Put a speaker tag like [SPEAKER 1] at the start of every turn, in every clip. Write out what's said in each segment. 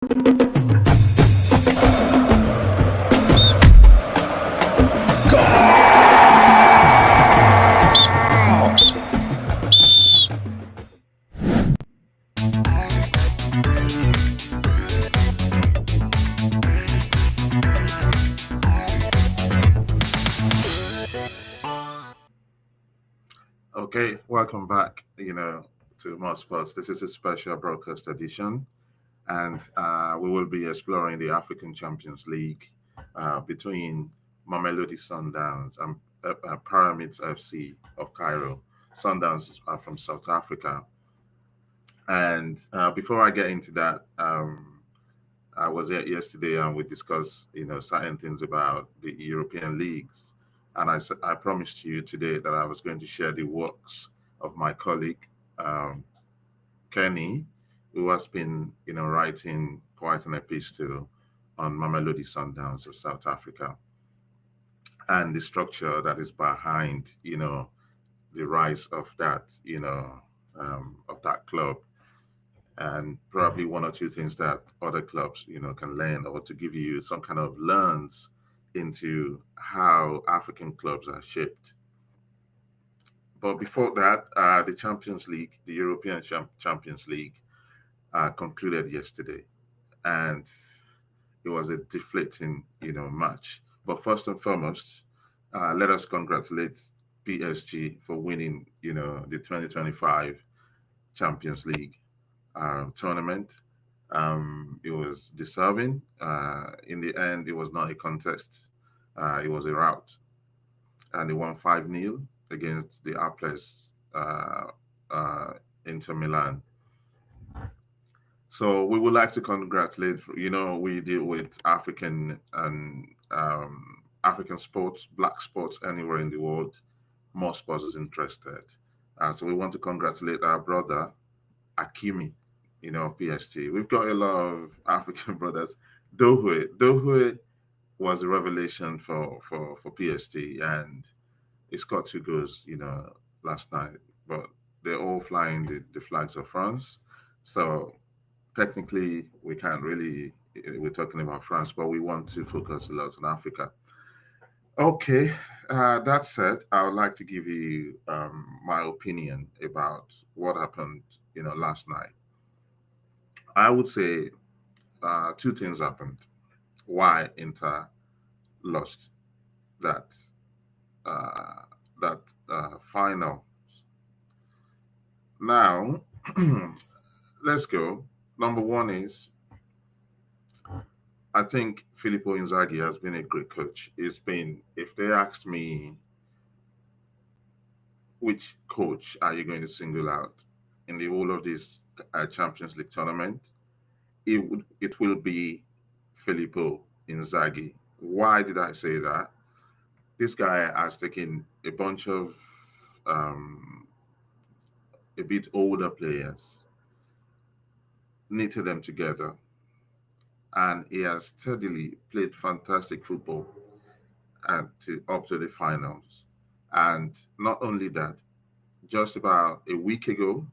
[SPEAKER 1] Okay, welcome back, to More Sports. This is a special broadcast edition, and we will be exploring the African Champions League between Mamelodi Sundowns and Pyramids FC of Cairo. Sundowns are from South Africa. And before I get into that, I was here yesterday and we discussed, certain things about the European leagues. And I promised you today that I was going to share the works of my colleague, um, Kenny, who has been, writing quite an epistle on Mamelodi Sundowns of South Africa and the structure that is behind, the rise of that, of that club, and probably one or two things that other clubs, can learn, or to give you some kind of learns into how African clubs are shaped. But before that, the Champions League, the European Champions League, concluded yesterday, and it was a deflating, match. But first and foremost, let us congratulate PSG for winning, the 2025 Champions League tournament. It was deserving. In the end, it was not a contest. It was a rout, and they won 5-0 against the hapless Inter Milan. So we would like to congratulate. We deal with African and African sports, black sports anywhere in the world. More sports is interested. So we want to congratulate our brother Akimi, of PSG. We've got a lot of African brothers. Dohue was a revelation for PSG, and he scored 2 goals, last night. But they're all flying the flags of France. So technically, we can't really, we're talking about France, but we want to focus a lot on Africa. Okay, that said, I would like to give you my opinion about what happened, last night. I would say two things happened. Why Inter lost that uh, that final. Now, let's go. Number one is I think Filippo Inzaghi has been a great coach. He's been, if they asked me which coach are you going to single out in the whole of this Champions League tournament, it will be Filippo Inzaghi. Why did I say that? This guy has taken a bunch of um, a bit older players, knitted them together, and he has steadily played fantastic football up to the finals. And not only that, just about a week ago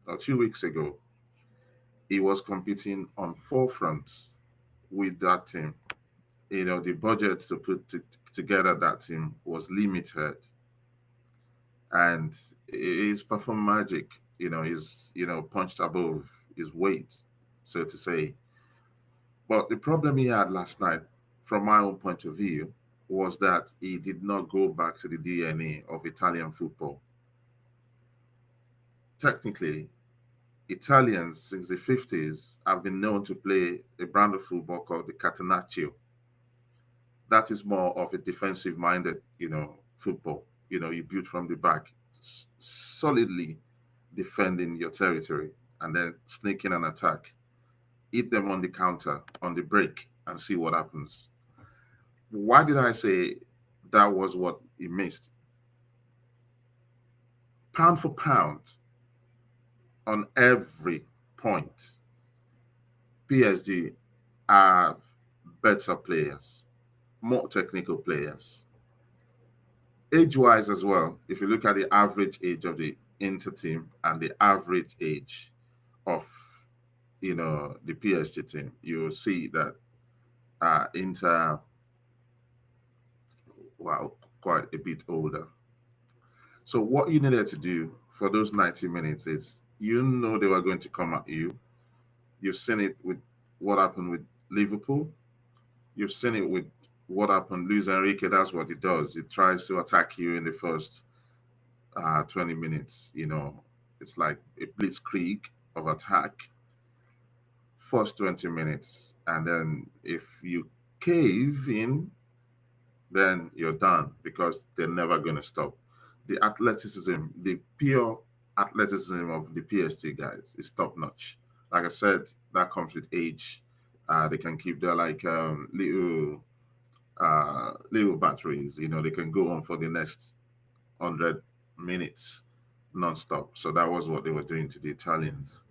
[SPEAKER 1] or 2 weeks ago, he was competing on four fronts with that team. The budget to together that team was limited, and he's performed magic. He's punched above his weight, so to say. But the problem he had last night, from my own point of view, was that he did not go back to the DNA of Italian football. Technically, Italians since the 50s have been known to play a brand of football called the Catenaccio. That is more of a defensive minded, football. You build from the back, solidly defending your territory, and then sneak in an attack, hit them on the counter, on the break, and see what happens. Why did I say that was what he missed? Pound for pound, on every point, PSG have better players, more technical players. Age wise as well, if you look at the average age of the Inter team and the average age of the PSG team, you'll see that Inter, well, quite a bit older. So what you needed to do for those 90 minutes is, they were going to come at you. You've seen it with what happened with Liverpool. You've seen it with what happened. Luis Enrique, that's what he does. He tries to attack you in the first 20 minutes. It's like a blitzkrieg of attack, first 20 minutes. And then if you cave in, then you're done because they're never going to stop. The athleticism, the pure athleticism of the PSG guys is top notch. Like I said, that comes with age. They can keep their little batteries. They can go on for the next 100 minutes non-stop. So that was what they were doing to the Italians.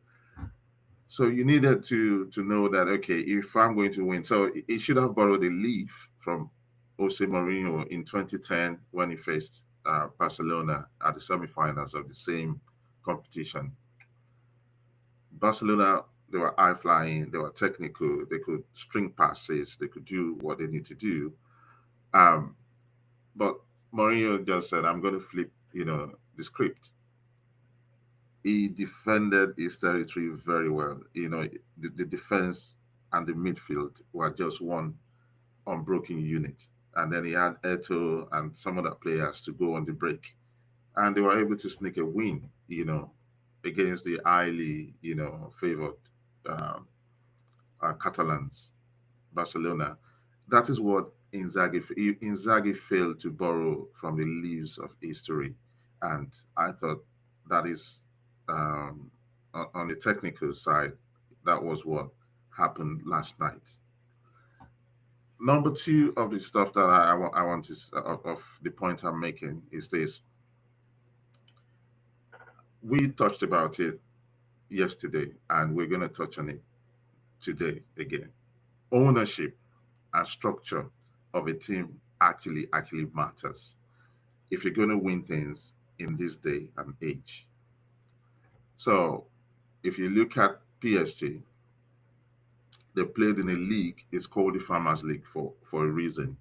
[SPEAKER 1] So you needed to know that, okay, if I'm going to win, so he should have borrowed a leaf from Jose Mourinho in 2010 when he faced Barcelona at the semi-finals of the same competition. Barcelona, they were high-flying, they were technical, they could string passes, they could do what they need to do. But Mourinho just said, I'm going to flip, the script. He defended his territory very well. The defense and the midfield were just one unbroken unit. And then he had Eto and some other players to go on the break. And they were able to sneak a win, against the highly, favored Catalans, Barcelona. That is what Inzaghi failed to borrow from the leaves of history. And I thought that is, on the technical side, that was what happened last night. Number two of the stuff that I want to, of the point I'm making is this. We touched about it yesterday, and we're going to touch on it today again. Ownership and structure of a team actually matters if you're going to win things in this day and age. So if you look at PSG, they played in a league, it's called the Farmers League for a reason.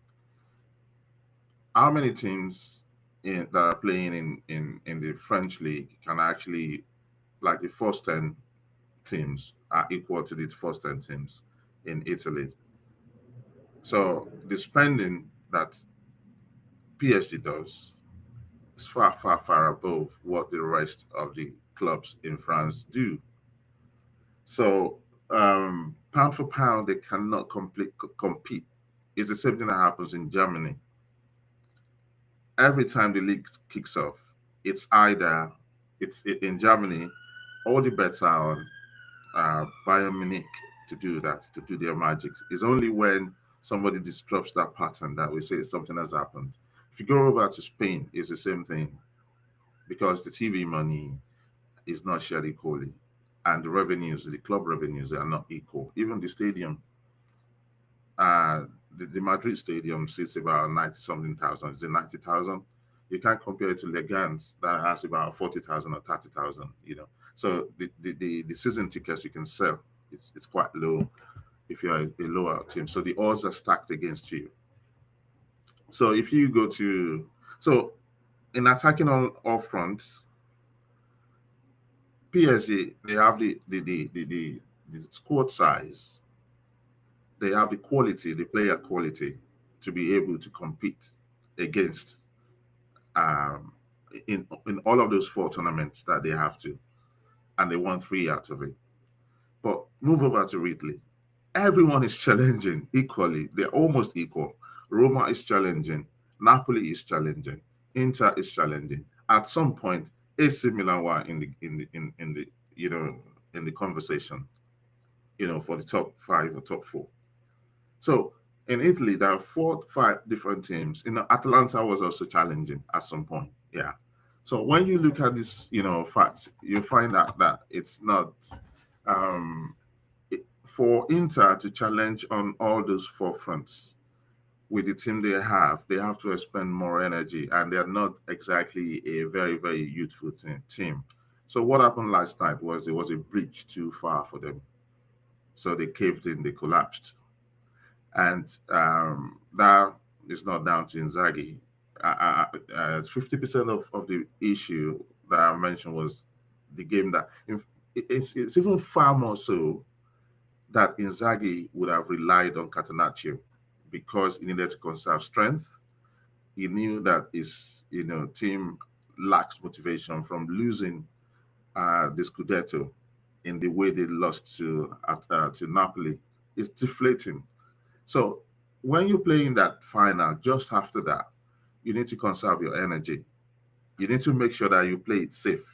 [SPEAKER 1] How many teams that are playing in the French league can actually, like the first 10 teams, are equal to the first 10 teams in Italy? So the spending that PSG does is far, far, far above what the rest of the clubs in France do. So pound for pound, they cannot compete. It's the same thing that happens in Germany. Every time the league kicks off, it's in Germany, all the bets are on Bayern Munich to do that, to do their magic. It's only when somebody disrupts that pattern that we say something has happened. If you go over to Spain, it's the same thing because the TV money is not shared equally, and the club revenues, are not equal. Even the stadium, the Madrid stadium sits about 90 something thousand. Is it 90,000? You can't compare it to Legans that has about 40,000 or 30,000. So the season tickets you can sell, it's quite low if you're a lower team. So the odds are stacked against you. So if you go to in attacking all fronts, PSG, they have the squad size, they have the quality, the player quality to be able to compete against in all of those four tournaments that they have to, and they won 3 out of it. But move over to Italy. Everyone is challenging equally. They're almost equal. Roma is challenging. Napoli is challenging. Inter is challenging. At some point, AC Milan were in the conversation, for the top 5 or top 4. So in Italy, there are 4, 5 different teams. Atalanta was also challenging at some point. Yeah. So when you look at this, facts, you find out that it's not for Inter to challenge on all those 4 fronts with the team they have to expend more energy, and they're not exactly a very, very youthful team. So what happened last night was it was a bridge too far for them. So they caved in, they collapsed. And that is not down to Inzaghi. 50% of the issue that I mentioned was the game that it's even far more so that Inzaghi would have relied on Catenaccio because he needed to conserve strength. He knew that his team lacks motivation from losing the Scudetto in the way they lost to Napoli. It's deflating. So when you play in that final, just after that, you need to conserve your energy. You need to make sure that you play it safe.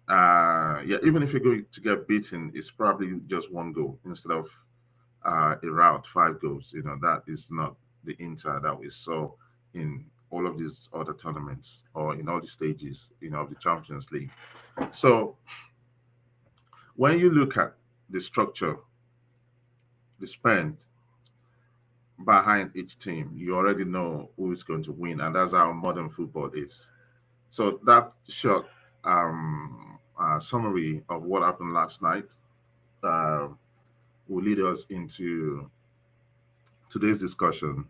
[SPEAKER 1] Yeah, even if you're going to get beaten, it's probably just one goal instead of a rout, 5 goals. That is not the Inter that we saw in all of these other tournaments or in all the stages, of the Champions League. So when you look at the structure, the spend behind each team, you already know who is going to win, and that's how modern football is. So that short summary of what happened last night uh, will lead us into today's discussion.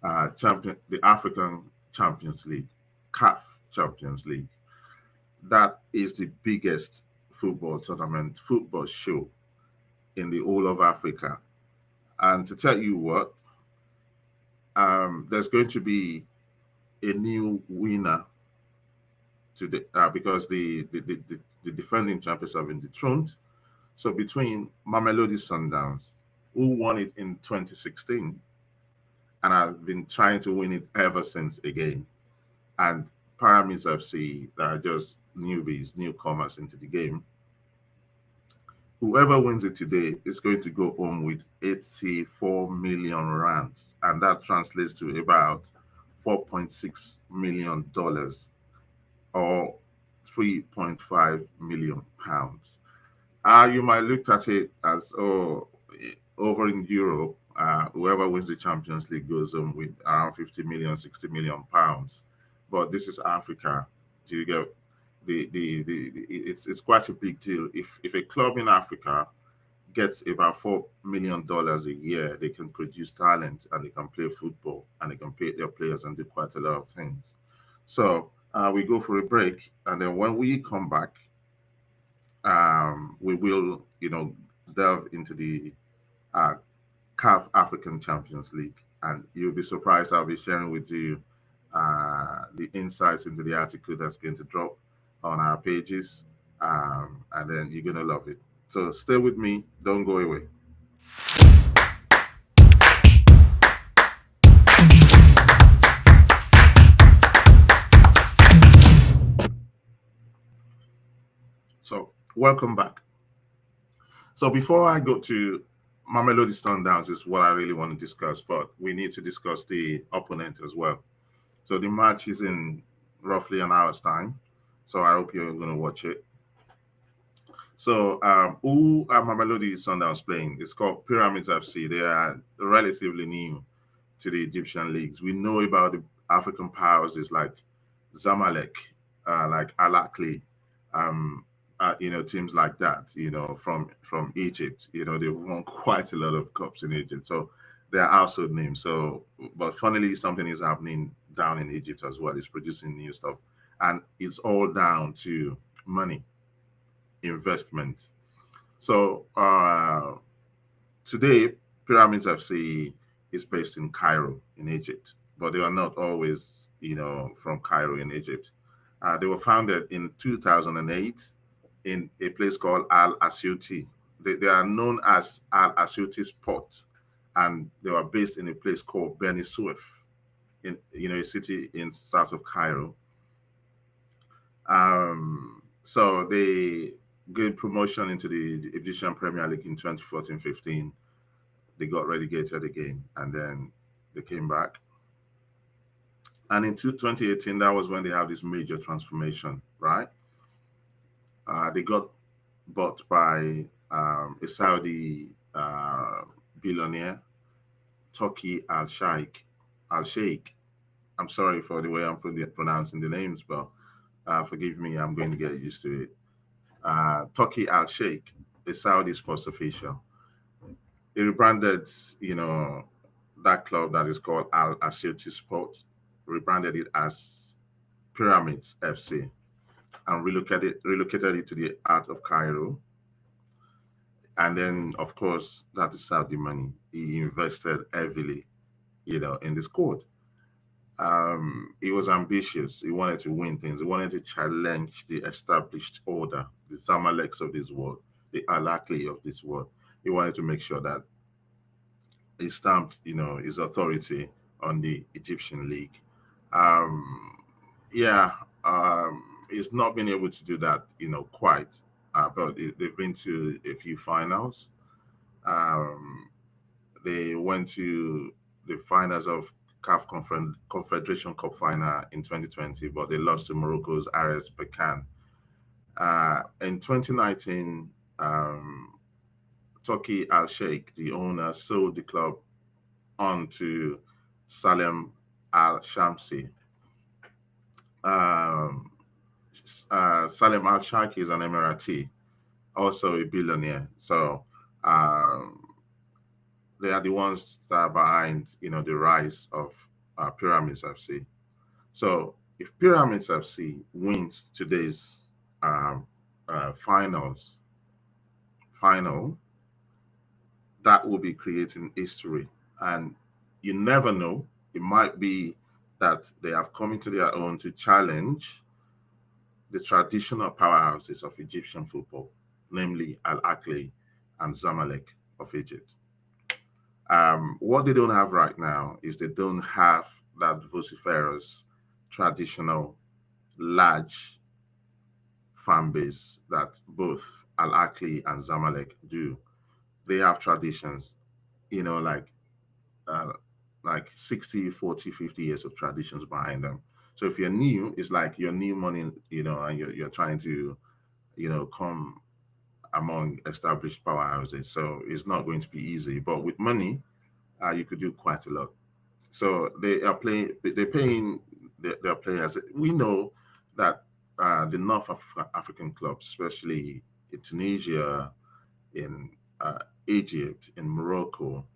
[SPEAKER 1] The African Champions League, CAF Champions League. That is the biggest football tournament, football show in the whole of Africa. And to tell you what, there's going to be a new winner because the defending champions have been dethroned. So between Mamelodi Sundowns, who won it in 2016, and I've been trying to win it ever since again, and Pyramids FC that are just newbies, newcomers into the game. Whoever wins it today is going to go home with 84 million rands, and that translates to about $4.6 million or 3.5 million pounds. You might look at it as, over in Europe, whoever wins the Champions League goes home with around 50 million, 60 million pounds. But this is Africa. Do you get it's quite a big deal. If a club in Africa gets about $4 million a year, they can produce talent and they can play football and they can pay their players and do quite a lot of things. So we go for a break, and then when we come back, we will, delve into the CAF African Champions League, and you'll be surprised. I'll be sharing with you the insights into the article that's going to drop on our pages, and then you're going to love it. So stay with me. Don't go away. So welcome back. So before I go to Mamelodi Sundowns is what I really want to discuss, but we need to discuss the opponent as well. So the match is in roughly an hour's time. So I hope you're going to watch it. So who are Mamelodi Sundowns playing? It's called Pyramids FC. They are relatively new to the Egyptian leagues. We know about the African powers. It's like Zamalek, like Al Ahly, teams like that, from Egypt. They've won quite a lot of cups in Egypt. So they're household names. So, but funnily, something is happening down in Egypt as well. It's producing new stuff. And it's all down to money, investment. So today, Pyramids FC is based in Cairo, in Egypt. But they are not always, from Cairo in Egypt. They were founded in 2008 in a place called Al Asyuti. They are known as Al Asyuti Sport, and they were based in a place called Beni Suef, in a city in south of Cairo. So they gained promotion into the Egyptian Premier League in 2014-15. They got relegated again, and then they came back. And in 2018, that was when they have this major transformation, right? They got bought by a Saudi billionaire, Turkey Al Sheikh. I'm sorry for the way I'm pronouncing the names, but forgive me, I'm going to get used to it. Turkey Al Sheikh. a Saudi sports official. He rebranded, you know, that club that is called Al Asirti Sport, rebranded it as Pyramids FC, and relocated it to the Art of Cairo. And then, of course, that is Saudi money. He invested heavily, in the squad. He was ambitious. He wanted to win things. He wanted to challenge the established order, the Zamaleks of this world, the Al Ahly of this world. He wanted to make sure that he stamped, his authority on the Egyptian league. Um, yeah, he's not been able to do that, quite. But they've been to a few finals. Um, they went to the finals of Confederation Cup final in 2020, but they lost to Morocco's RS Berkane. In 2019, Turkey Al Sheikh, the owner, sold the club on to Salem Al Shamsi. Um, Salem Al Sheikh is an Emirati, also a billionaire. So um, they are the ones that are behind, the rise of Pyramids FC. So if Pyramids FC wins today's um, finals final, that will be creating history. And you never know, it might be that they have come into their own to challenge the traditional powerhouses of Egyptian football, namely Al Ahly and Zamalek of Egypt. What they don't have right now is they don't have that vociferous, traditional, large fan base that both Al Ahly and Zamalek do. They have traditions, like uh, 60, 40, 50 years of traditions behind them. So if you're new, it's like you're new money, and you're trying to, come among established powerhouses. So it's not going to be easy. But with money, you could do quite a lot. So they're paying their players. We know that the African clubs, especially in Tunisia, in Egypt, in Morocco,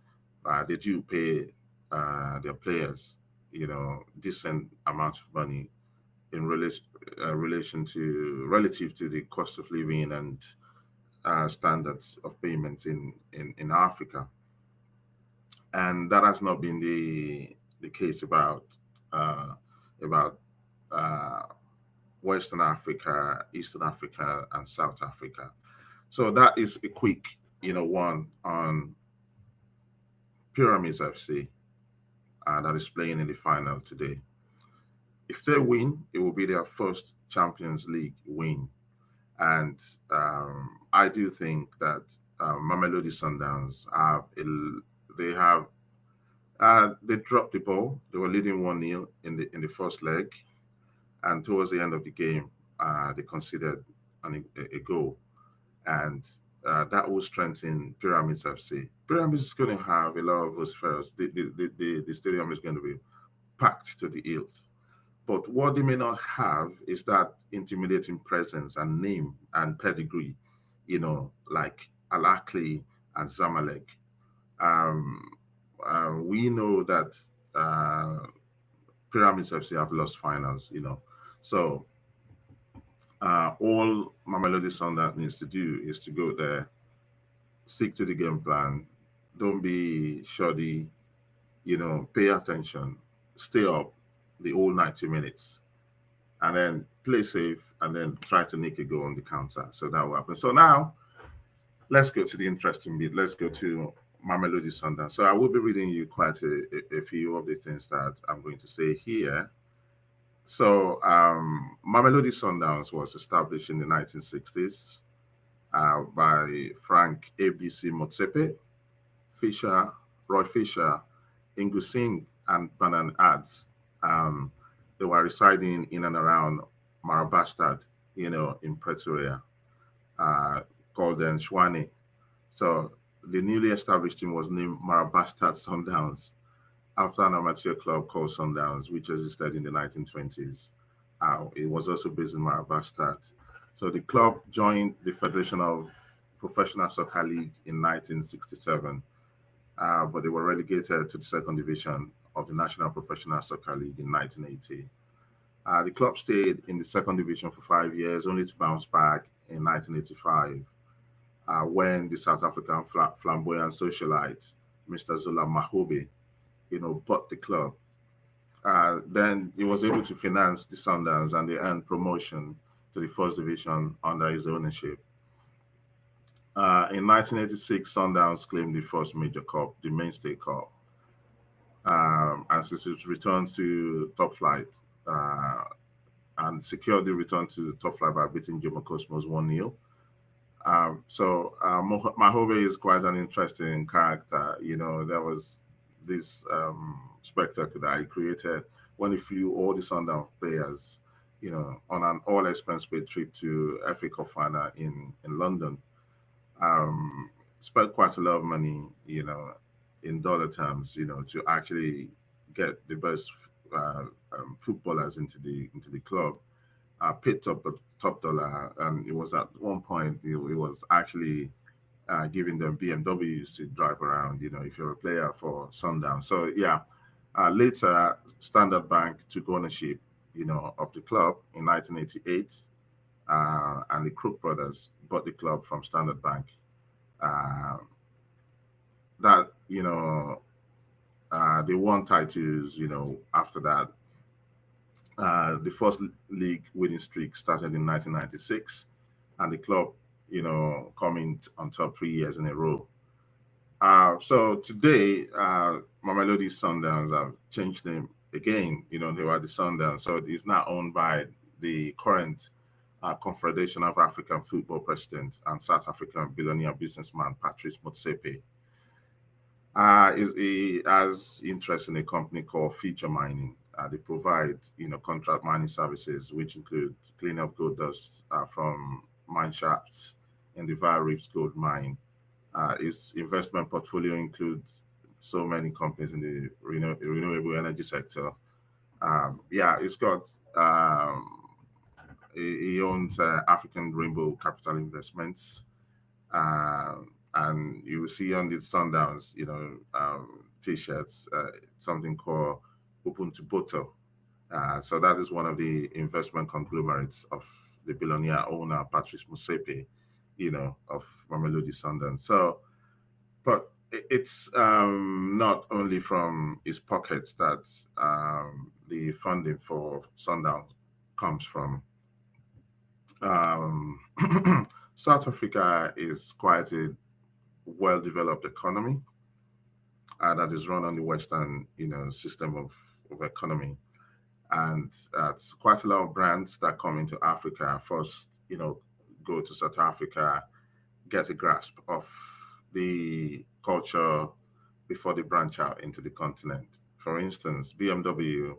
[SPEAKER 1] they do pay their players, decent amount of money in relation to relative to the cost of living and standards of payments in Africa. And that has not been the case uh, about uh, Western Africa, Eastern Africa, and South Africa. So that is a quick, one on Pyramids FC that is playing in the final today. If they win, it will be their first Champions League win, and I do think that Mamelodi Sundowns they have they dropped the ball. They were leading 1-0 in the first leg, and towards the end of the game, they conceded a goal, and that will strengthen Pyramids FC. Pyramids is going to have a lot of those fellows. The stadium is going to be packed to the hilt. But what they may not have is that intimidating presence and name and pedigree, like Al Ahly and Zamalek. Um, we know that Pyramids FC have lost finals, So all Mamelodi Sundowns needs to do is to go there, stick to the game plan, don't be shoddy, pay attention, stay up the whole 90 minutes, and then play safe, and then try to nick a goal on the counter. So that will happen. So now let's go to the interesting bit. Let's go to Mamelodi Sundowns. So I will be reading you quite a few of the things that I'm going to say here. So Mamelodi Sundowns was established in the 1960s by Frank ABC Motsepe, Fisher, Roy Fisher, Ingu Singh, and Banan Ads. Um, they were residing in and around Marabastad, in Pretoria, uh, called then Shwane. So the newly established team was named Marabastad Sundowns after an amateur club called Sundowns, which existed in the 1920s. It was also based in Marabastad. So the club joined the Federation of Professional Soccer League in 1967, but they were relegated to the second division of the National Professional Soccer League in 1980. The club stayed in the second division for 5 years, only to bounce back in 1985 when the South African flamboyant socialite, Mr. Zola Mahobe, bought the club. Then he was able to finance the Sundowns and they earned promotion to the first division under his ownership. In 1986, Sundowns claimed the first major cup, the Mainstay Cup. And since its return to top flight, and secured the return to top flight by beating Jomo Cosmos 1-0. Mahobe is quite an interesting character. There was this spectacle that he created when he flew all the Sundown players, on an all-expense paid trip to FA Cup final in London. Spent quite a lot of money, in dollar terms, to actually get the best footballers into the club. Paid top dollar, and it was at one point it was actually giving them BMWs to drive around. If you're a player for Sundown. So yeah, later Standard Bank took ownership, of the club in 1988, and the Crook brothers bought the club from Standard Bank. That they won titles. After that. The first league winning streak started in 1996, and the club, coming on top 3 years in a row. So today, Mamelodi Sundowns have changed name again. They were the Sundowns, so it's now owned by the current Confederation of African Football president and South African billionaire businessman Patrice Motsepe. He has interest in a company called Feature Mining. They provide, contract mining services, which include cleaning of gold dust from mine shafts in the Var Reefs gold mine. Its investment portfolio includes so many companies in the renewable energy sector. It's got. He owns African Rainbow Capital Investments, and you will see on the Sundowns, t-shirts, something called Open to Bottle. So that is one of the investment conglomerates of the billionaire owner Patrice Motsepe, of Mamelodi Sundowns. So, but it's not only from his pockets that the funding for Sundowns comes from. South Africa is quite a well-developed economy that is run on the Western, system of economy, and it's quite a lot of brands that come into Africa first, go to South Africa, get a grasp of the culture before they branch out into the continent. For instance, BMW,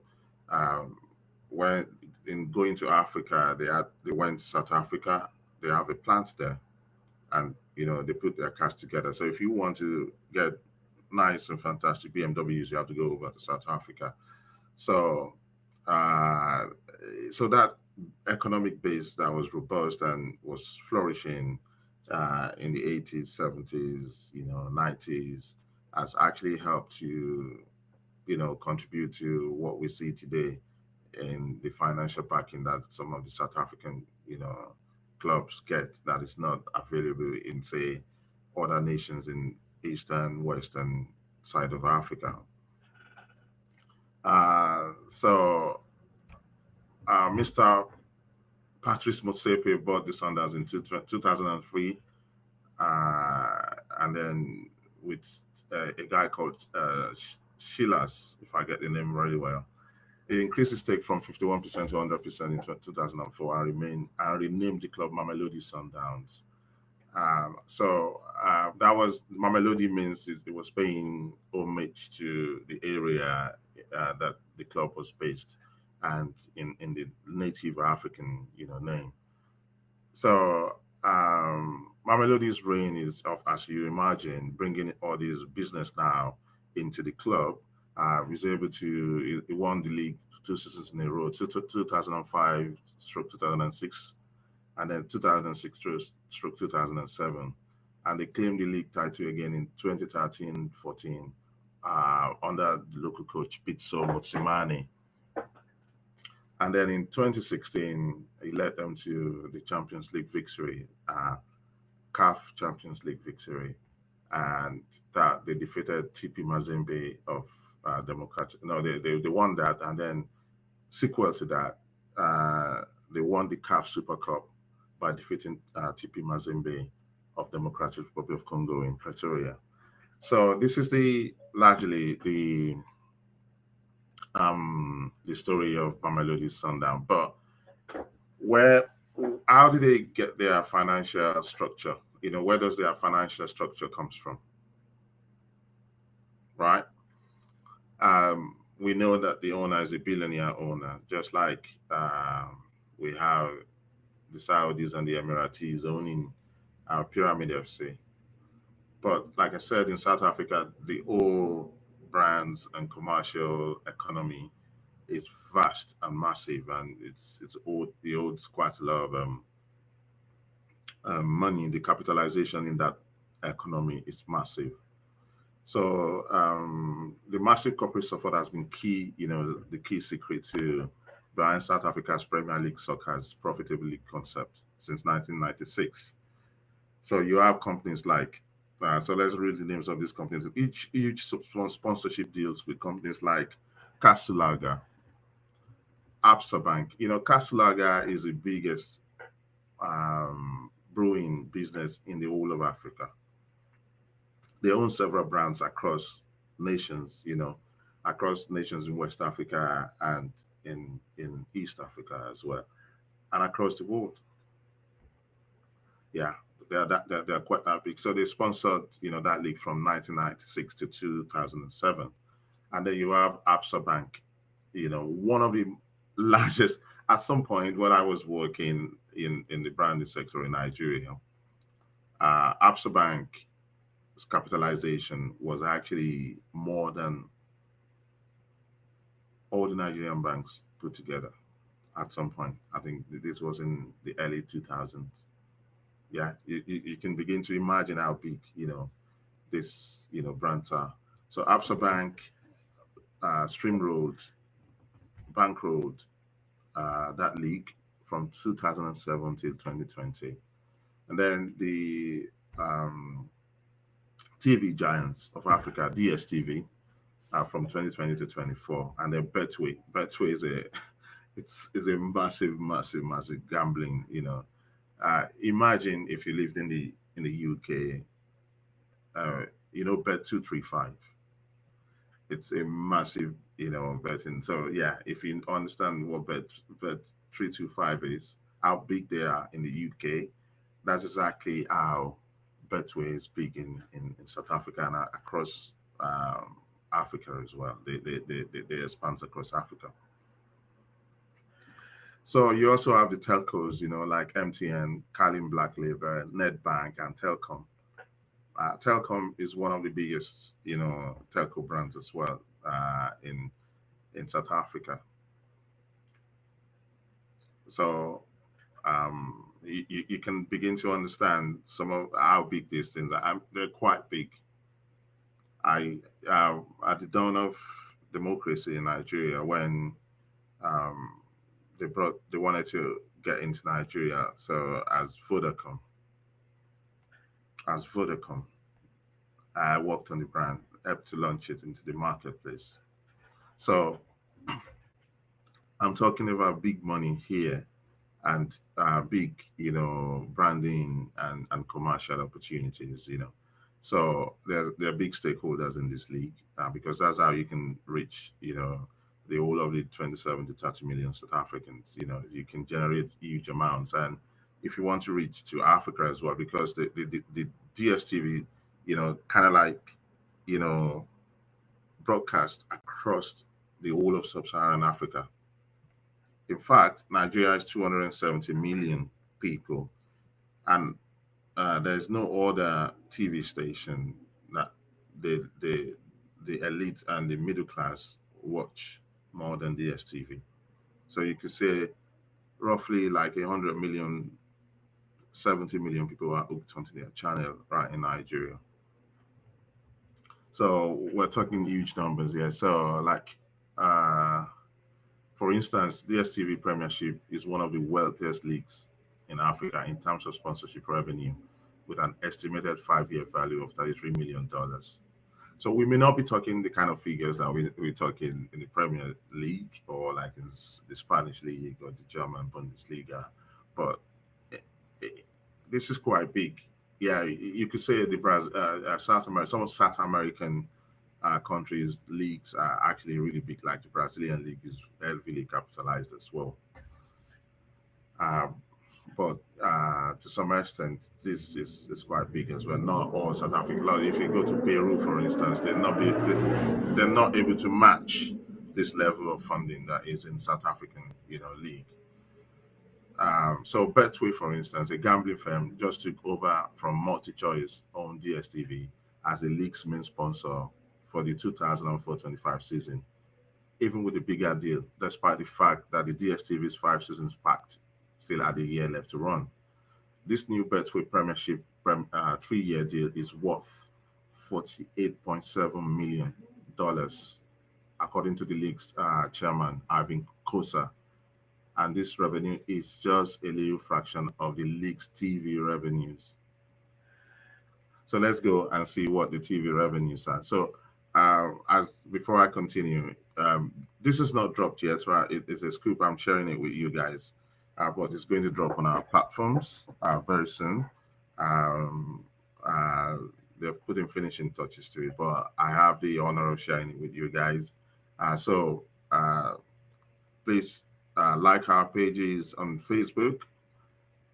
[SPEAKER 1] when in going to Africa, they went to South Africa. They have a plant there, and they put their cars together. So if you want to get nice and fantastic BMWs, you have to go over to South Africa. So, so that economic base that was robust and was flourishing in the 80s, 70s, 90s, has actually helped to, contribute to what we see today in the financial backing that some of the South African, clubs get that is not available in, say, other nations in eastern, western side of Africa. Mr. Patrice Motsepe bought the Sundowns in 2003, and then with a guy called Shilas, if I get the name really well. He increased his stake from 51% to 100% in 2004 and renamed the club Mamelodi Sundowns. That was Mamelodi, means it was paying homage to the area that the club was based, and in the native African name. So Mamelodi's reign is of, as you imagine, bringing all this business now into the club. Was able to, he won the league 2 seasons in a row, 2005 stroke 2006, and then 2006 stroke 2007. and they claimed the league title again in 2013-14 under the local coach Pitso Motsimani. And then in 2016, he led them to the Champions League victory, CAF Champions League victory, and that they defeated TP Mazembe of Democratic. No, they won that, and then sequel to that, they won the CAF Super Cup by defeating TP Mazembe of Democratic Republic of Congo in Pretoria. So this is largely the story of Mamelodi Sundown. But how did they get their financial structure? Where does their financial structure comes from? Right? We know that the owner is a billionaire owner, just like we have the Saudis and the Emiratis owning our Pyramid FC. But like I said, in South Africa, the whole brands and commercial economy is vast and massive, and it holds quite a lot of money. The capitalization in that economy is massive. So the massive corporate support has been key, the key secret to behind South Africa's Premier League soccer's profitability concept since 1996. So you have companies like, so let's read the names of these companies. Each sponsorship deals with companies like Casulaga, Absa Bank. Casulaga is the biggest brewing business in the whole of Africa. They own several brands across nations, across nations in West Africa and in East Africa as well, and across the world. Yeah, they're quite that big. So they sponsored, that league from 1996 to 2007. And then you have Absa Bank, one of the largest. At some point when I was working in the branding sector in Nigeria, Absa Bank capitalization was actually more than all the Nigerian banks put together at some point. I think this was in the early 2000s. Yeah, you can begin to imagine how big, this, brands are. So Absa Bank, Stream Road, Bank Road, that league from 2007 till 2020. And then the TV giants of Africa, DSTV, from 2020 to 24, and then Betway. Betway is a massive, massive, massive gambling. Imagine if you lived in the UK, Bet235. It's a massive, betting. So yeah, if you understand what Bet325 is, how big they are in the UK, that's exactly how Betway is big in South Africa and across Africa as well. They expand across Africa. So you also have the telcos, like MTN, Carlin Black Label, Nedbank, and Telkom. Telkom is one of the biggest, telco brands as well in South Africa. So you can begin to understand some of how big these things are. They're quite big. At the dawn of democracy in Nigeria, when they wanted to get into Nigeria, so as Vodacom, I worked on the brand, helped to launch it into the marketplace. So I'm talking about big money here and big, branding and commercial opportunities, So there are big stakeholders in this league because that's how you can reach, the whole of the 27 to 30 million South Africans. You can generate huge amounts, and if you want to reach to Africa as well, because the DSTV, kind of like, broadcast across the whole of sub-Saharan Africa. In fact, Nigeria is 270 million people, and there's no other TV station that the elite and the middle class watch more than DSTV. So you could say roughly like 100 million 70 million people are hooked onto their channel right in Nigeria. So we're talking huge numbers here. So like uh for instance, DSTV Premiership is one of the wealthiest leagues in Africa in terms of sponsorship revenue, with an estimated 5-year value of $33 million. So we may not be talking the kind of figures that we talk in the Premier League, or like in the Spanish League or the German Bundesliga, but eh, eh, this is quite big. Yeah, you could say the South America, some of South American countries' leagues are actually really big. Like the Brazilian league is heavily capitalized as well. Um, but to some extent, this is quite big as well. Not all South African. Like if you go to Peru, for instance, they're not able to match this level of funding that is in South African, league. So Betway, for instance, a gambling firm, just took over from MultiChoice on DSTV as the league's main sponsor for the 2004-25 season, even with a bigger deal, despite the fact that the DSTV's 5 seasons packed still had a year left to run. This new Betway Premiership 3-year deal is worth $48.7 million, according to the league's chairman, Ivan Kosa. And this revenue is just a little fraction of the league's TV revenues. So let's go and see what the TV revenues are. So, as before I continue, this is not dropped yet, right? It is a scoop. I'm sharing it with you guys, but it's going to drop on our platforms very soon. Um, uh, they've put in finishing touches to it, but I have the honor of sharing it with you guys. So please like our pages on Facebook,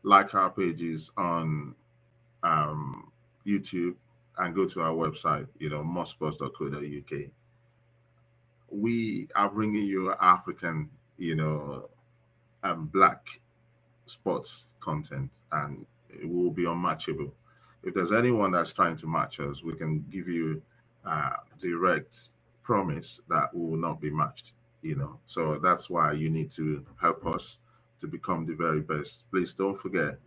[SPEAKER 1] like our pages on um, YouTube, and go to our website, mosports.co.uk. We are bringing you African, and Black sports content, and it will be unmatchable. If there's anyone that's trying to match us, we can give you direct promise that we will not be matched. So that's why you need to help us to become the very best. Please don't forget,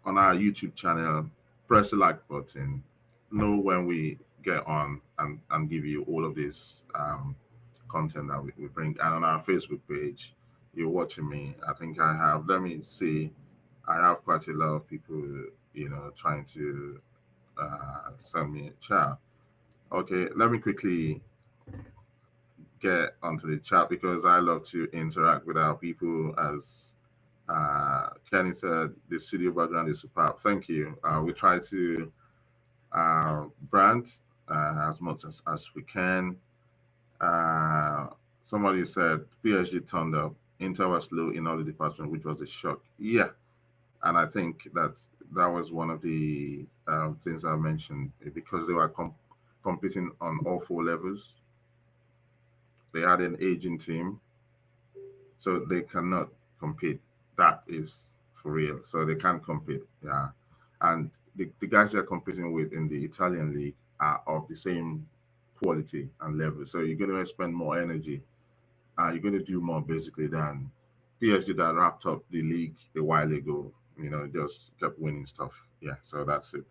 [SPEAKER 1] on our YouTube channel, press the like button, know when we get on, and give you all of this content that we bring. And on our Facebook page, you're watching me. I think I have, let me see, I have quite a lot of people, trying to send me a chat. Okay, let me quickly get onto the chat because I love to interact with our people. As Kenny said, the studio background is superb. Thank you. We try to brand as much as we can. Uh, Somebody said PSG turned up, Inter was low in all the departments, which was a shock. Yeah, and I think that was one of the things I mentioned, because they were competing on all 4 levels. They had an aging team, so they cannot compete. That is for real. So they can't compete. Yeah, and the guys they're competing with in the Italian league are of the same quality and level. So you're going to spend more energy. You're going to do more basically than PSG that wrapped up the league a while ago. Just kept winning stuff. Yeah, so that's it.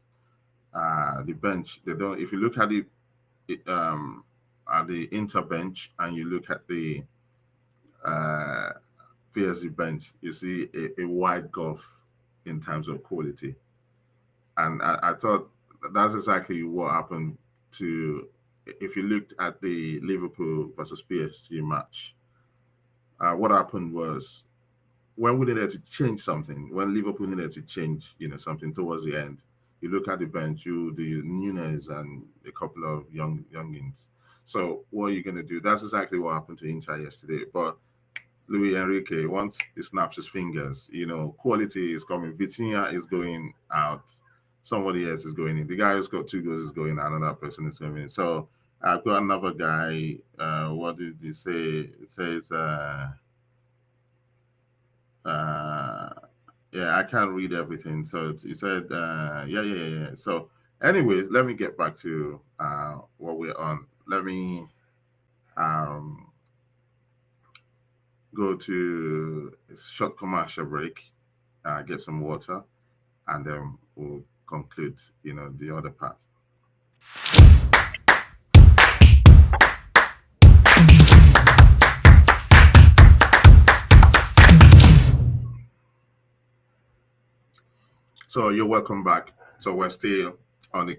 [SPEAKER 1] The bench, they don't. If you look at the Inter bench and you look at the uh, PSG bench, you see a wide gulf in terms of quality. And I thought that's exactly what happened to. If you looked at the Liverpool versus PSG match, what happened was, when we needed to change something, when Liverpool needed to change, something towards the end, you look at the bench, the Nunes and a couple of youngins. So what are you going to do? That's exactly what happened to Inter yesterday. But Luis Enrique, once he snaps his fingers, quality is coming. Vitinha is going out. Somebody else is going in. The guy who's got 2 goals is going out. Another person is going in. So I've got another guy. What did he say? It says, yeah, I can't read everything. So he said, yeah. So, anyways, let me get back to what we're on. Let me um, go to a short commercial break, get some water, and then we'll conclude, the other part. So you're welcome back. So we're still on the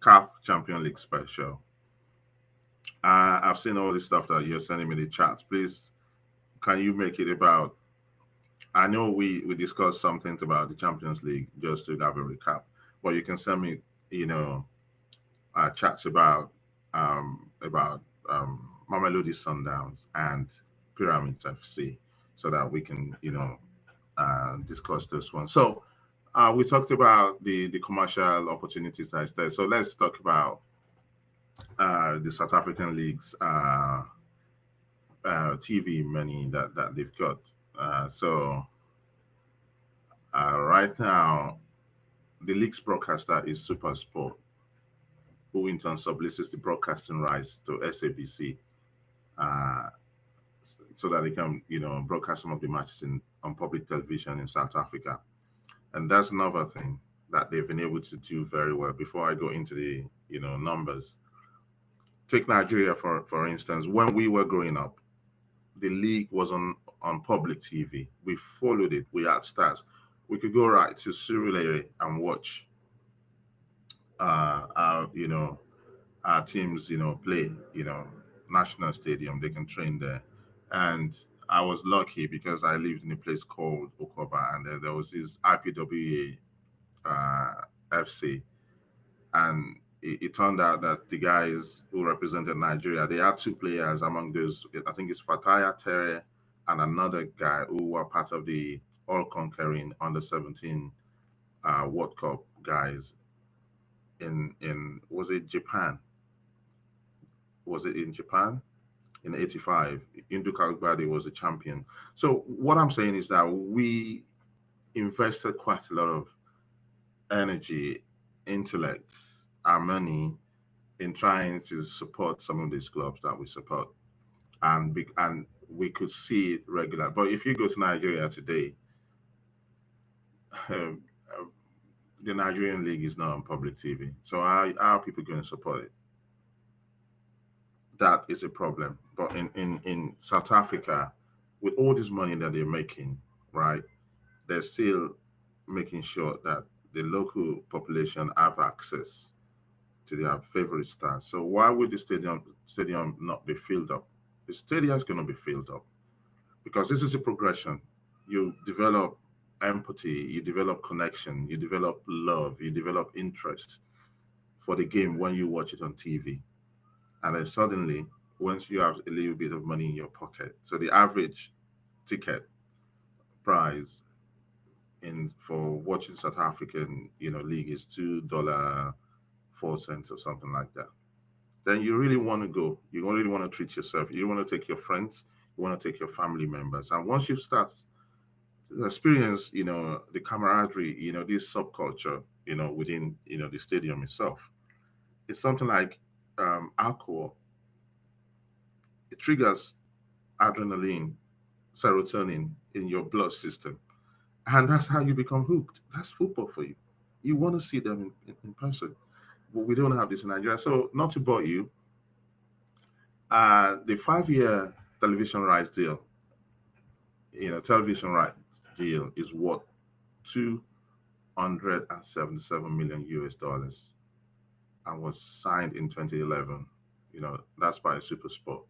[SPEAKER 1] CAF Champion League special. I've seen all the stuff that you're sending me in the chat. Please, can you make it about? I know we discussed some things about the Champions League just to have a recap, but you can send me, you know, chats about Mamelodi Sundowns and Pyramids FC, so that we can, discuss this one. So we talked about the commercial opportunities that's there. So let's talk about the South African leagues TV money that they've got. Right now, the league's broadcaster is Super Sport, who in turn subleases the broadcasting rights to SABC, uh, so that they can, broadcast some of the matches on public television in South Africa. And that's another thing that they've been able to do very well. Before I go into the, numbers, take Nigeria for instance. When we were growing up, the league was on public TV. We followed it. We had stars. We could go right to Surulere and watch our teams, play, national stadium. They can train there. And I was lucky because I lived in a place called Okoba, and there was this IPWA FC, and it turned out that the guys who represented Nigeria, they had two players among those. I think it's Fataya Tere and another guy who were part of the all-conquering under 17 World Cup guys in was it Japan? Was it in Japan in '85? Induka Agbade was a champion. So what I'm saying is that we invested quite a lot of energy, intellect, our money in trying to support some of these clubs that we support, and we could see it regular. But if you go to Nigeria today, um, the Nigerian league is not on public TV. So how are people going to support it? That is a problem. But in South Africa, with all this money that they're making, right, they're still making sure that the local population have access to their favorite stars. So why would the stadium not be filled up? The stadium is going to be filled up because this is a progression. You develop empathy, you develop connection, you develop love, you develop interest for the game when you watch it on TV. And then suddenly, once you have a little bit of money in your pocket, so the average ticket price in for watching South African, league is $2.04 or something like that. Then you really want to go. You really want to treat yourself. You want to take your friends. You want to take your family members. And once you start to experience, the camaraderie, this subculture, within, the stadium itself, it's something like alcohol. It triggers adrenaline, serotonin in your blood system. And that's how you become hooked. That's football for you. You want to see them in person. But we don't have this in Nigeria. So, not to bore you, the 5-year television rights deal is worth 277 million US dollars and was signed in 2011. That's by SuperSport.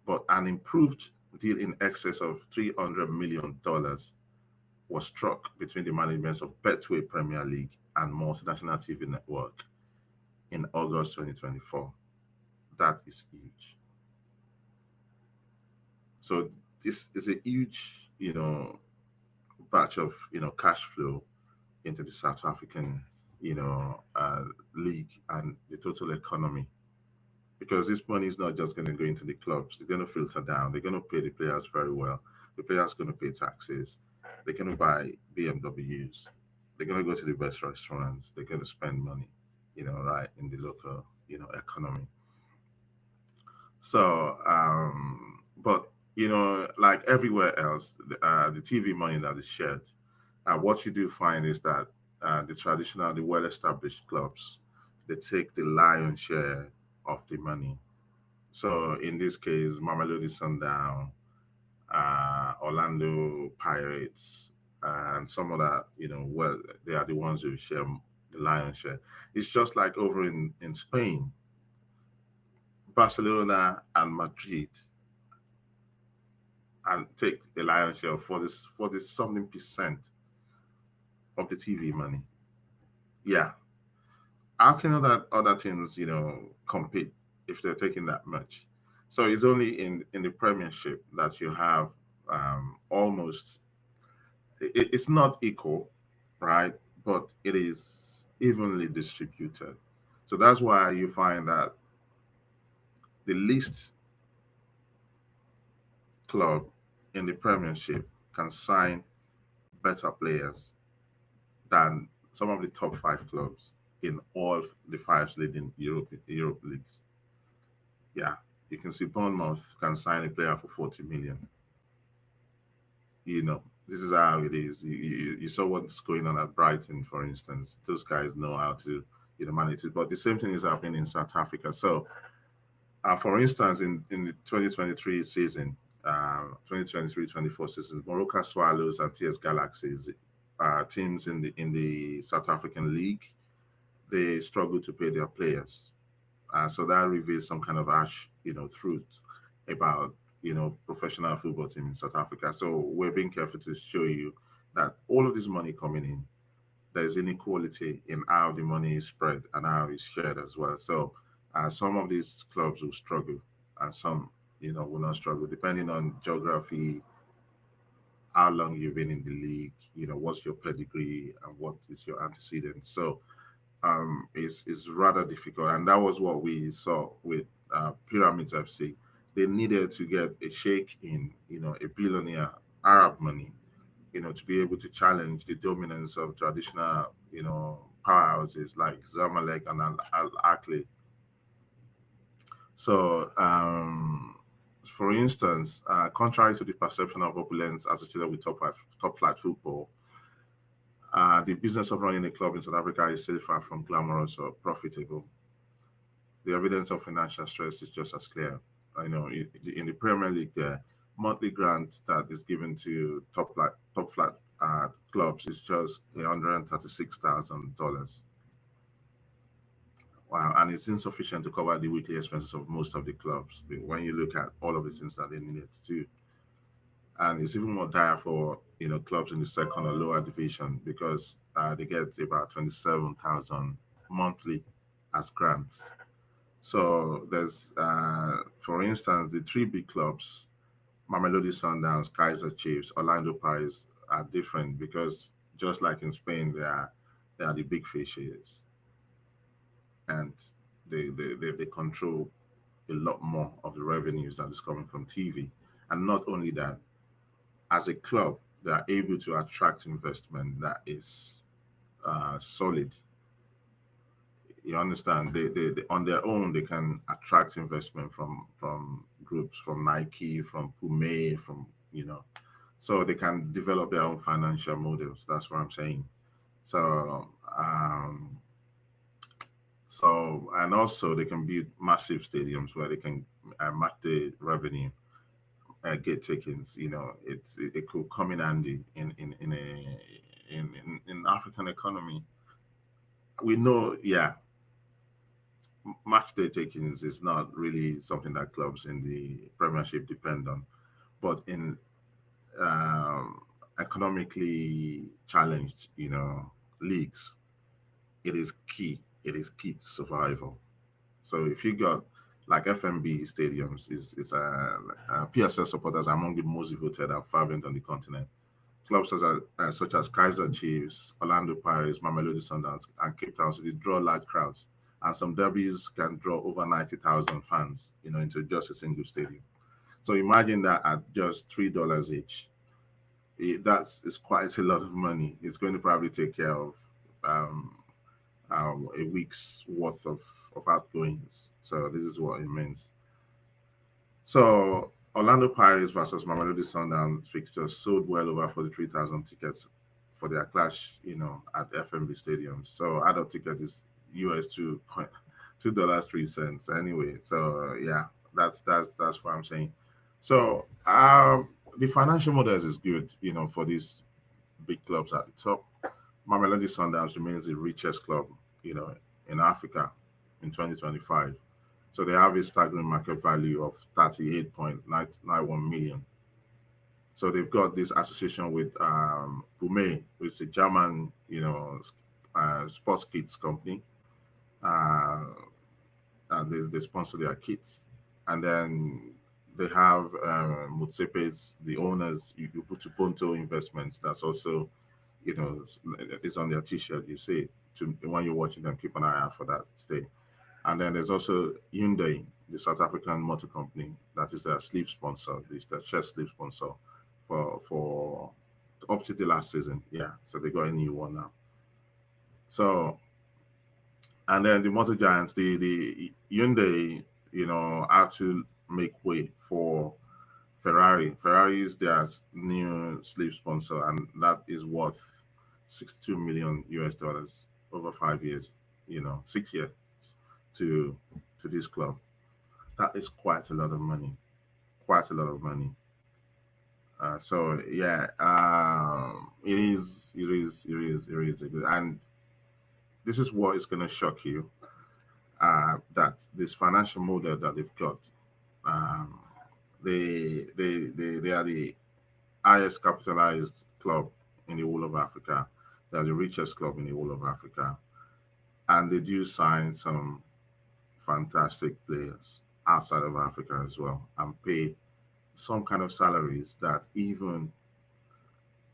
[SPEAKER 1] But an improved deal in excess of $300 million was struck between the managements of Betway Premier League and Multinational TV Network in August 2024. That is huge. So this is a huge, batch of, cash flow into the South African, league and the total economy. Because this money is not just going to go into the clubs. It's going to filter down. They're going to pay the players very well. The players are going to pay taxes. They're going to buy BMWs. They're going to go to the best restaurants. They're going to spend money, right, in the local, economy. So, but, like everywhere else, the TV money that is shared. What you do find is that the well-established clubs, they take the lion's share of the money. So in this case, Mamelodi Sundown, Orlando Pirates, and some other, well, they are the ones who share the lion's share. It's just like over in Spain, Barcelona and Madrid, and take the lion's share for this something percent of the TV money. Yeah, how can other teams, compete if they're taking that much? So it's only in the Premiership that you have almost. It's not equal, right? But it is evenly distributed. So that's why you find that the least club in the Premiership can sign better players than some of the top five clubs in all the five leading Europe leagues. Yeah, you can see Bournemouth can sign a player for 40 million. This is how it is. You saw what's going on at Brighton, for instance. Those guys know how to manage it. But the same thing is happening in South Africa. So, for instance, in the 2023 season, 2023-24 season, Morocco Swallows and TS Galaxies, teams in the South African league, they struggle to pay their players. So that reveals some kind of truth about professional football team in South Africa. So we're being careful to show you that all of this money coming in, there's inequality in how the money is spread and how it's shared as well. So some of these clubs will struggle, and some will not struggle, depending on geography, how long you've been in the league, what's your pedigree and what is your antecedent. So is rather difficult. And that was what we saw with Pyramids FC. They needed to get a shake in, a billionaire Arab money, to be able to challenge the dominance of traditional, powerhouses like Zamalek and Al Akli. So, for instance, contrary to the perception of opulence associated with top flight football, the business of running a club in South Africa is still far from glamorous or profitable. The evidence of financial stress is just as clear. I know in the Premier League, the monthly grant that is given to top flight clubs is just $136,000. Wow, and it's insufficient to cover the weekly expenses of most of the clubs when you look at all of the things that they needed to do. And it's even more dire for clubs in the second or lower division because they get about 27,000 monthly as grants. So there's, for instance, the three big clubs, Mamelodi Sundowns, Kaiser Chiefs, Orlando Pirates, are different because just like in Spain, they are the big fishes, and they control a lot more of the revenues that is coming from TV. And not only that, as a club, they are able to attract investment that is solid. You understand? They on their own they can attract investment from groups, from Nike, from Puma, from so they can develop their own financial models. That's what I'm saying. So and also they can build massive stadiums where they can match the revenue, get takings. It could come in handy in African economy. We know, yeah, match day takings is not really something that clubs in the Premiership depend on, but in um, economically challenged, leagues, it is key. It is key to survival. So if you got like FMB stadiums, PSL supporters are among the most devoted and fervent on the continent. Clubs such as Kaiser Chiefs, Orlando Pirates, Mamelodi Sundowns, and Cape Town City draw large crowds, and some derbies can draw over 90,000 fans, into just a single stadium. So imagine that at just $3 each, that's quite a lot of money. It's going to probably take care of um, a week's worth of outgoings. So this is what it means. So Orlando Pirates versus Mamelodi Sundowns fixtures sold well over 43,000 tickets for their clash, at FMB stadiums. So adult ticket is US $2.03 anyway. So yeah, that's what I'm saying. So the financial models is good, for these big clubs at the top. Mamelodi Sundowns remains the richest club, you know, in Africa in 2025. So they have a staggering market value of 38.991 million. So they've got this association with Pume, which is a German, sports kits company. Uh, they sponsor their kits. And then they have Mutsepes, the owners, you put to Ponto Investments. That's also, it's on their t-shirt, you see. When you're watching them, keep an eye out for that today. And then there's also Hyundai, the South African motor company, that is their sleeve sponsor, this their chest sleeve sponsor for up to the last season. Yeah, so they got a new one now. So, and then the motor giants, the Hyundai, had to make way for Ferrari. Ferrari is their new sleeve sponsor, and that is worth 62 million US dollars over 5 years. 6 years to this club. That is quite a lot of money. Quite a lot of money. So yeah, it is a good, and this is what is going to shock you. That this financial model that they've got, um, they are the highest capitalized club in the whole of Africa. They're the richest club in the whole of Africa, and they do sign some fantastic players outside of Africa as well, and pay some kind of salaries that even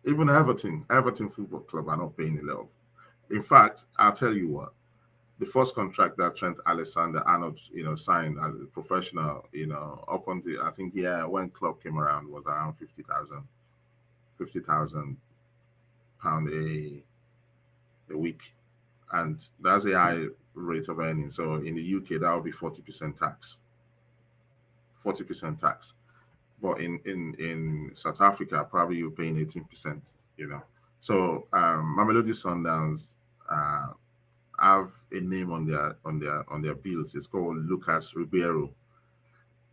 [SPEAKER 1] Everton Football Club are not paying a lot of. In fact, I'll tell you what, the first contract that Trent Alexander-Arnold, signed as a professional, up until I think, yeah, when club came around was around 50,000 pound a week, and that's a high rate of earning. So in the UK, that would be 40% tax. 40% tax. But in South Africa, probably you're paying 18%. So Mamelodi Sundowns have a name on their bills. It's called Lucas Ribeiro.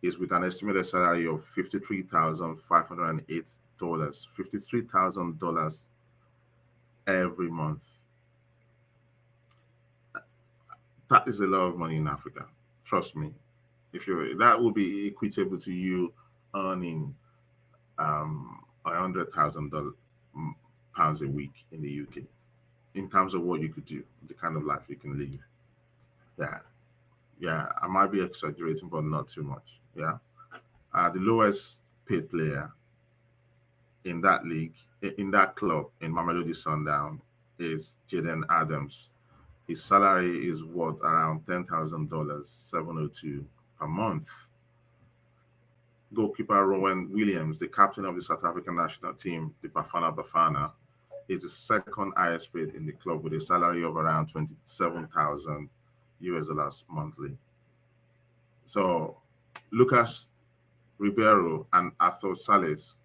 [SPEAKER 1] Is with an estimated salary of $53,508. $53,000 every month. That is a lot of money in Africa. Trust me. That will be equitable to you earning £100,000 a week in the UK, in terms of what you could do, the kind of life you can live. Yeah, yeah. I might be exaggerating, but not too much. Yeah. The lowest paid player in that league, in that club, in Mamelodi Sundown, is Jaden Adams. His salary is worth around $10,000, 702 per month. Goalkeeper Rowan Williams, the captain of the South African national team, the Bafana Bafana, is the second highest paid in the club with a salary of around 27,000 US dollars monthly. So Lucas Ribeiro and Arthur Salles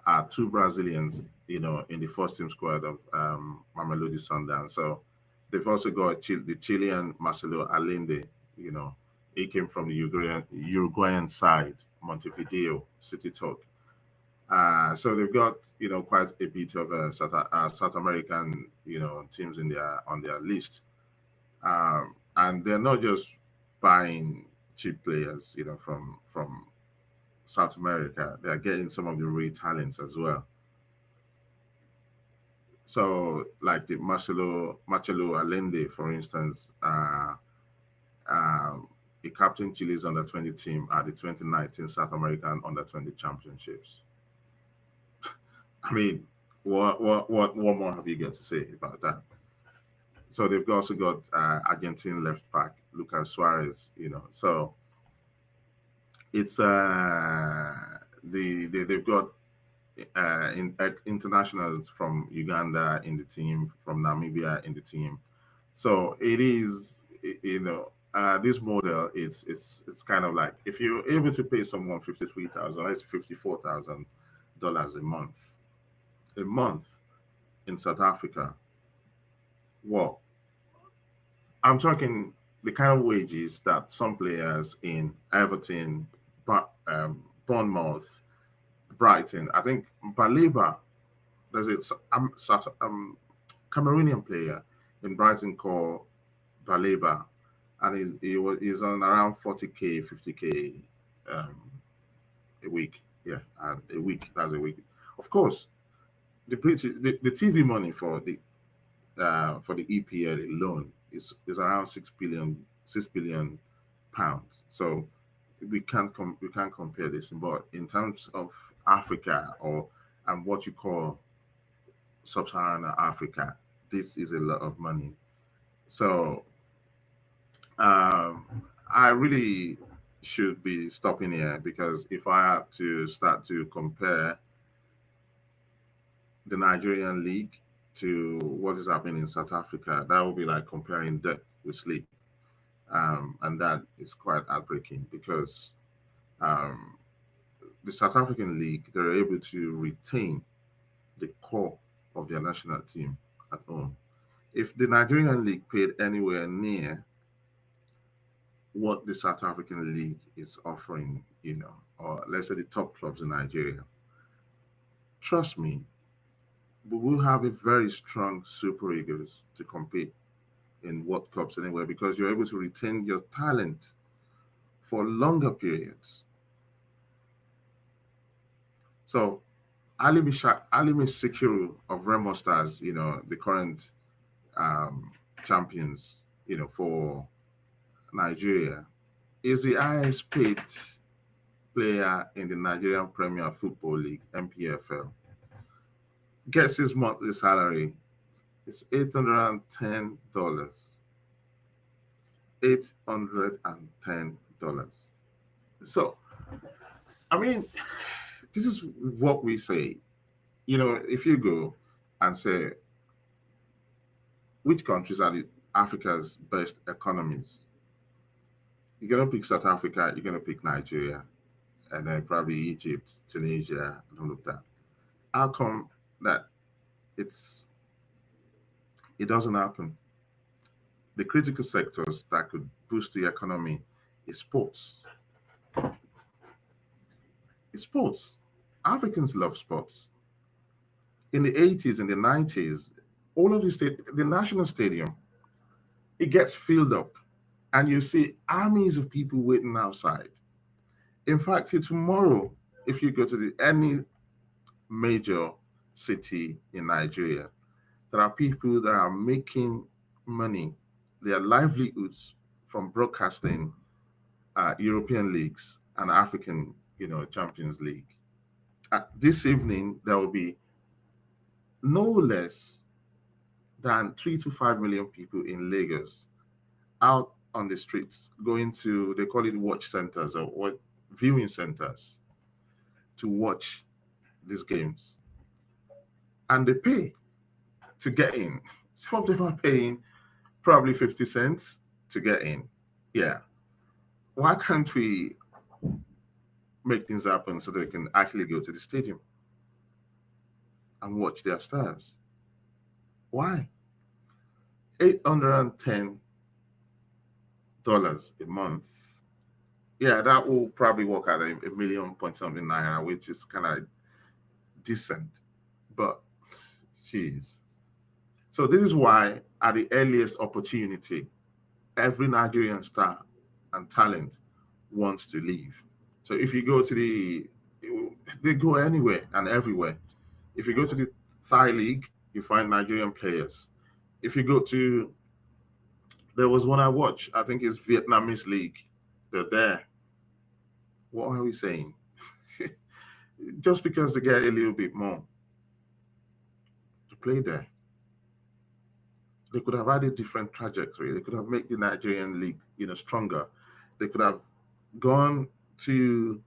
[SPEAKER 1] are two Brazilians, in the first team squad of Mamelodi Sundowns. So they've also got the Chilean Marcelo Allende. He came from the Uruguayan side, Montevideo City Talk. So they've got quite a bit of South American teams on their list, and they're not just buying cheap players from South America. They're getting some of the real talents as well. So like the Marcelo Allende, for instance, he captained Chile's under-20 team at the 2019 South American under-20 championships. I mean, what more have you got to say about that? So they've also got Argentine left back Lucas Suarez. So it's they've got internationals from Uganda in the team, from Namibia in the team. So it is, this model it's kind of like, if you're able to pay someone 53,000, that's $54,000 a month, in South Africa. Well, I'm talking the kind of wages that some players in Everton, Bournemouth, Brighton, I think Baleba, there's a Cameroonian player in Brighton called Baleba, and he's on around 40K, 50K um, a week. Yeah, and a week. That's a week. Of course, the TV money for the EPL alone is around 6 billion pounds. So we can't compare this. But in terms of Africa or and what you call sub-Saharan Africa, this is a lot of money. So I really should be stopping here because if I have to start to compare the Nigerian league to what is happening in South Africa, that would be like comparing death with sleep. And that is quite heartbreaking because um, the South African league, they're able to retain the core of their national team at home. If the Nigerian league paid anywhere near what the South African league is offering, or let's say the top clubs in Nigeria, trust me, we will have a very strong Super Eagles to compete in World Cups anywhere because you're able to retain your talent for longer periods. So Ali Sekiru of Remo Stars, the current um, champions, for Nigeria, is the highest paid player in the Nigerian Premier Football League, MPFL. Gets his monthly salary. It's $810. $810. So, I mean, this is what we say. If you go and say, which countries are Africa's best economies? You're going to pick South Africa, you're going to pick Nigeria, and then probably Egypt, Tunisia, and all of that. How come that it's it doesn't happen? The critical sectors that could boost the economy is sports. It's sports. Africans love sports. In the 80s, in the 90s, all of the national stadium, it gets filled up, and you see armies of people waiting outside. In fact, tomorrow, if you go to any major city in Nigeria, there are people that are making money, their livelihoods from broadcasting European leagues and African, Champions League. This evening, there will be no less than 3 to 5 million people in Lagos out on the streets going to, they call it watch centers or what viewing centers to watch these games. And they pay to get in. Some of them are paying probably 50 cents to get in. Yeah. Why can't we make things happen so they can actually go to the stadium and watch their stars? Why? $810 a month. Yeah, that will probably work out a million point something naira, which is kind of decent. But, jeez. So this is why, at the earliest opportunity, every Nigerian star and talent wants to leave. So if you go to they go anywhere and everywhere. If you go to the Thai league, you find Nigerian players. If you go to, there was one I watched, I think it's Vietnamese league. They're there. What are we saying? Just because they get a little bit more to play there. They could have had a different trajectory. They could have made the Nigerian league, stronger. They could have gone to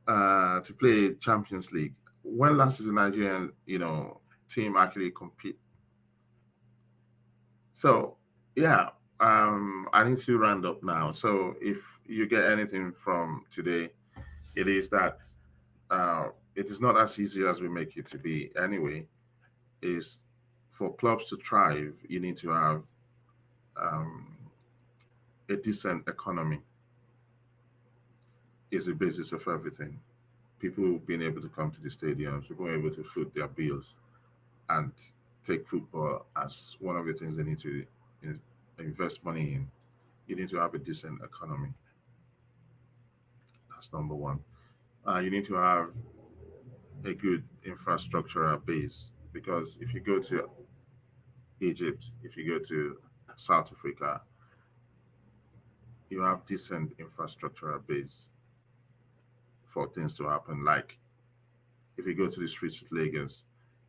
[SPEAKER 1] play Champions League. When last is the Nigerian, team actually compete? So yeah, I need to round up now. So if you get anything from today, it is that it is not as easy as we make it to be. Anyway, is for clubs to thrive, you need to have um, a decent economy is the basis of everything. People being able to come to the stadiums, people able to foot their bills and take football as one of the things they need to invest money in. You need to have a decent economy. That's number one. You need to have a good infrastructural base because if you go to Egypt, if you go to South Africa, you have decent infrastructural base for things to happen. Like if you go to the streets of Lagos,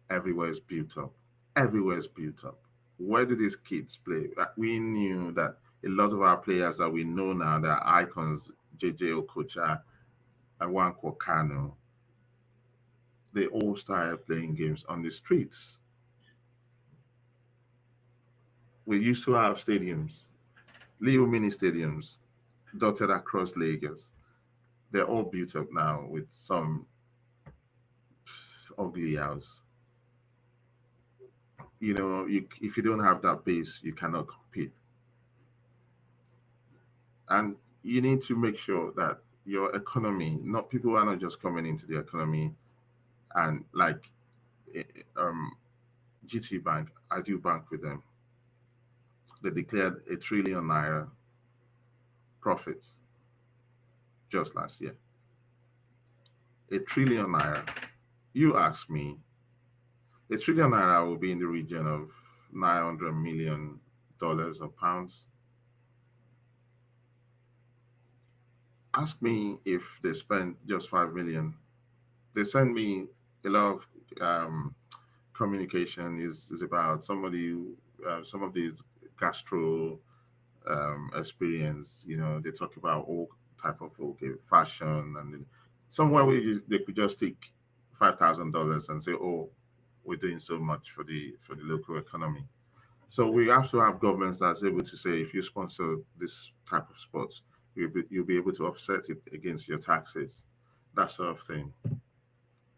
[SPEAKER 1] everywhere is built up. Everywhere is built up. Where do these kids play? We knew that a lot of our players that we know now, that are icons, JJ Okocha, Nwankwo Kanu, they all started playing games on the streets. We used to have stadiums, little mini stadiums, dotted across Lagos. They're all built up now with some ugly house. If you don't have that base, you cannot compete. And you need to make sure that your economy, not people are not just coming into the economy and like eh, um, GT Bank, I do bank with them. They declared a trillion naira profits just last year. A trillion naira. You ask me, a trillion naira will be in the region of $900 million or pounds. Ask me if they spend just 5 million. They send me a lot of communication is about some of these gastro experience. They talk about all type of fashion and somewhere where they could just take $5,000 and say, "Oh, we're doing so much for the local economy." So we have to have governments that's able to say, if you sponsor this type of sports, you'll be able to offset it against your taxes, that sort of thing.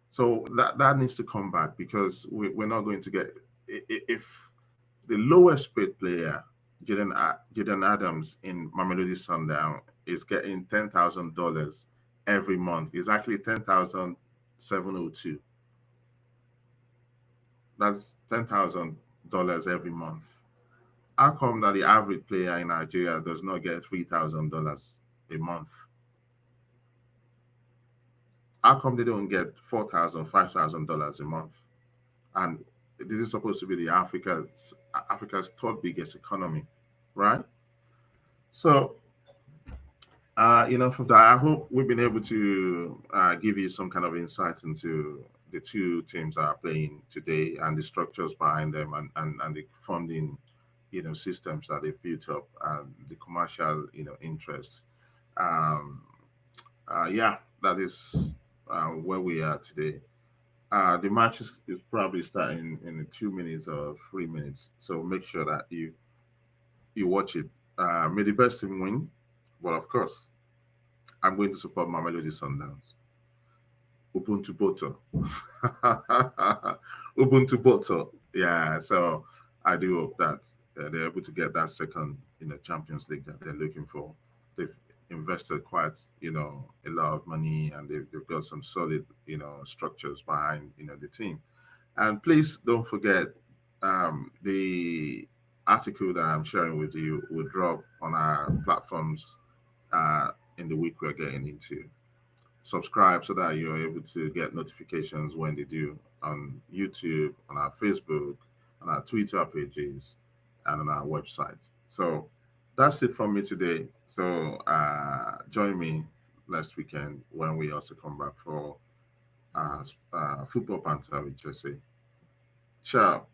[SPEAKER 1] So that needs to come back because we're not going to get if the lowest paid player, Jaden Adams in Mamelodi Sundown, is getting $10,000 every month. It's actually 10,702. That's $10,000 every month. How come that the average player in Nigeria does not get $3,000 a month? How come they don't get $4,000, $5,000 a month? And this is supposed to be the Africa's third biggest economy, right? So, enough of that. I hope we've been able to give you some kind of insight into the two teams that are playing today and the structures behind them and the funding, systems that they've built up and the commercial, interests. Um, yeah, that is where we are today. The match is probably starting in 2 minutes or 3 minutes, so make sure that you watch it. May the best team win, but of course, I'm going to support my Melody Sundowns. Ubuntu Boto. Ubuntu Boto. Yeah, so I do hope that they're able to get that second, Champions League that they're looking for. They've invested quite, a lot of money, and they've got some solid, structures behind, the team. And please don't forget the article that I'm sharing with you will drop on our platforms in the week we're getting into. Subscribe so that you're able to get notifications when they do on YouTube, on our Facebook, on our Twitter pages, and on our website. So that's it from me today. So join me next weekend when we also come back for football banter with Jesse. Ciao.